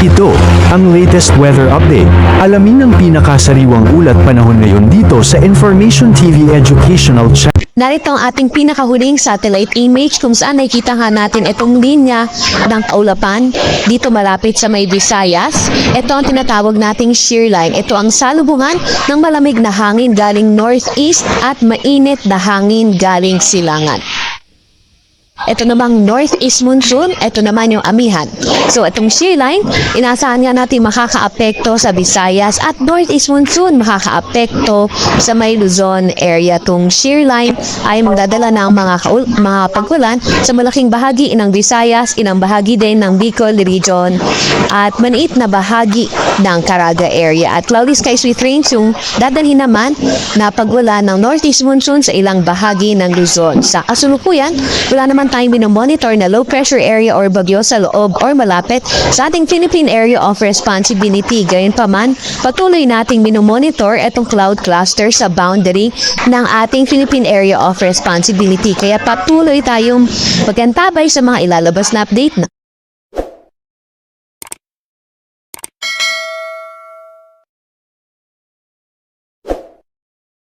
Ito, ang latest weather update. Alamin ang pinakasariwang ulat panahon ngayon dito sa Information TV Educational Channel. Narito ang ating pinakahuling satellite image kung saan nakikita nga natin itong linya ng kaulapan dito malapit sa may Visayas. Ito ang tinatawag nating shear line. Ito ang salubungan ng malamig na hangin galing northeast at mainit na hangin galing silangan. Ito namang northeast monsoon, ito naman yung amihan. So itong shear line, inasahan nga natin makakaapekto sa Visayas at northeast monsoon makakaapekto sa may Luzon area. Itong shear line ay magdadala ng mga pagkulan sa malaking bahagi ng Visayas, inang bahagi din ng Bicol region at maniit na bahagi ng Caraga area. At cloudy skies with rains yung dadalhin naman na pagwala ng northeast monsoon sa ilang bahagi ng Luzon. Sa kasalukuyan, wala naman tayong minomonitor na low pressure area or bagyo sa loob or malapit sa ating Philippine Area of Responsibility. Gayunpaman, patuloy nating minomonitor itong cloud cluster sa boundary ng ating Philippine Area of Responsibility. Kaya patuloy tayong magantabay sa mga ilalabas na update na